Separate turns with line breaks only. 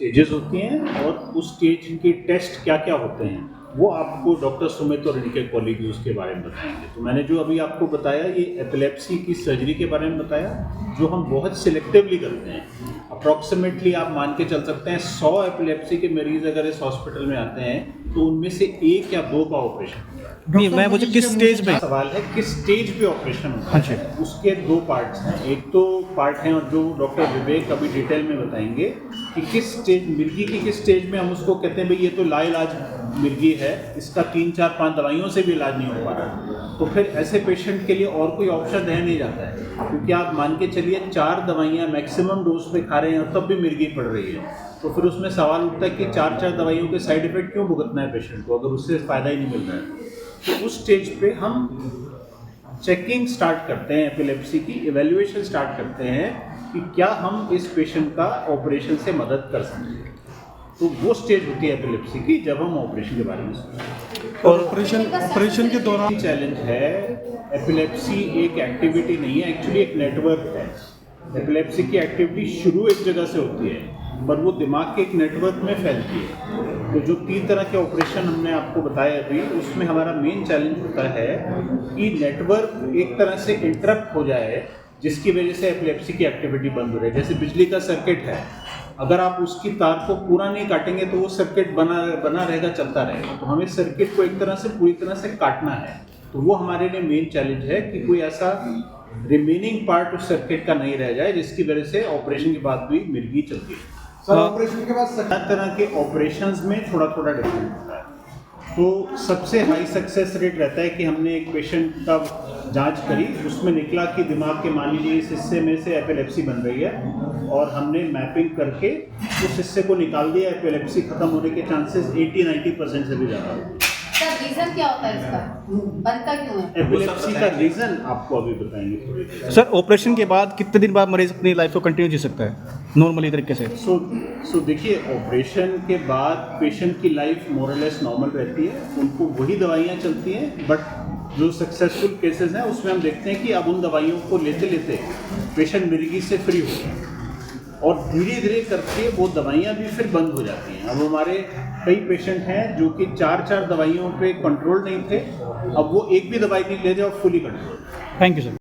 Stages होती हैं और उस स्टेज के टेस्ट क्या क्या होते हैं वो आपको डॉक्टर सुमित और इनके कॉलीग उसके बारे में बताएंगे। तो मैंने जो अभी आपको बताया ये एपिलेप्सी की सर्जरी के बारे में बताया, जो हम बहुत सिलेक्टिवली करते हैं। अप्रॉक्सीमेटली आप मान के चल सकते हैं 100 एपिलेप्सी के मरीज अगर इस हॉस्पिटल में आते हैं तो उनमें से 1 या 2 का ऑपरेशन होता है।
नहीं, मैं मुझे किस स्टेज पे
सवाल है किस स्टेज पे ऑपरेशन होता है। उसके 2 पार्ट्स हैं। एक तो पार्ट है और जो डॉक्टर विवेक अभी डिटेल में बताएंगे कि किस स्टेज मिर्गी की किस स्टेज में हम उसको कहते हैं भाई ये तो लाइलाज मिर्गी है, इसका 3-4-5 दवाइयों से भी इलाज नहीं हो पा रहा, तो फिर ऐसे पेशेंट के लिए और कोई ऑप्शन रह नहीं जाता है, क्योंकि आप मान के चलिए 4 दवाइयाँ मैक्सिमम डोज पे खा रहे हैं तब भी मिर्गी पड़ रही है, तो फिर उसमें सवाल उठता है कि 4-4 दवाइयों के साइड इफेक्ट क्यों भुगतना है पेशेंट को अगर उससे फ़ायदा ही नहीं मिल रहा है। तो उस स्टेज पे हम चेकिंग स्टार्ट करते हैं, एपिलेप्सी की इवैल्यूएशन स्टार्ट करते हैं कि क्या हम इस पेशेंट का ऑपरेशन से मदद कर सकते हैं। तो वो स्टेज होती है एपिलेप्सी की जब हम ऑपरेशन के बारे में सोचते हैं।
और ऑपरेशन के दौरान
चैलेंज है, एपिलेप्सी एक एक्टिविटी नहीं है, एक्चुअली एक नेटवर्क है। एपिलेप्सी की एक्टिविटी शुरू एक जगह से होती है पर वो दिमाग के एक नेटवर्क में फैलती है। तो जो 3 तरह के ऑपरेशन हमने आपको बताए अभी, उसमें हमारा मेन चैलेंज होता है कि नेटवर्क एक तरह से इंटरप्ट हो जाए जिसकी वजह से एपिलेप्सी की एक्टिविटी बंद हो रही है। जैसे बिजली का सर्किट है, अगर आप उसकी तार को पूरा नहीं काटेंगे तो वो सर्किट बना रहेगा, चलता रहेगा। तो हमें सर्किट को एक तरह से पूरी तरह से काटना है। तो वो हमारे लिए मेन चैलेंज है कि कोई ऐसा रिमेनिंग पार्ट उस सर्किट का नहीं रह जाए जिसकी वजह से ऑपरेशन के बाद भी मिर्गी चलती है।
सर ऑपरेशन के बाद
तरह के ऑपरेशंस में थोड़ा थोड़ा डिफरेंट होता है। तो सबसे हाई सक्सेस रेट रहता है कि हमने एक पेशेंट का जांच करी, उसमें निकला कि दिमाग के मान लीजिए इस हिस्से में से एपिलेप्सी बन रही है और हमने मैपिंग करके उस हिस्से को निकाल दिया। एपिलेप्सी खत्म होने के चांसेस 80-90% से भी ज़्यादा होते हैं।
सर रीजन क्या होता है इसका, बनता क्यों है?
एपिलेप्सी का रीज़न आपको अभी बताएंगे थोड़ी देर।
सर ऑपरेशन के बाद कितने दिन बाद मरीज अपनी लाइफ को कंटिन्यू जी सकता है नॉर्मली तरीके से?
सो देखिए, ऑपरेशन के बाद पेशेंट की लाइफ मोरलेस नॉर्मल रहती है, उनको वही दवाइयाँ चलती हैं, बट जो सक्सेसफुल केसेस हैं उसमें हम देखते हैं कि अब उन दवाइयों को लेते लेते पेशेंट मिर्गी से फ्री हो गया और धीरे धीरे करके वो दवाइयाँ भी फिर बंद हो जाती हैं। अब हमारे कई पेशेंट हैं जो कि 4-4 दवाइयों पे कंट्रोल नहीं थे, अब वो एक भी दवाई नहीं ले जाओ, fully control.
Thank you sir.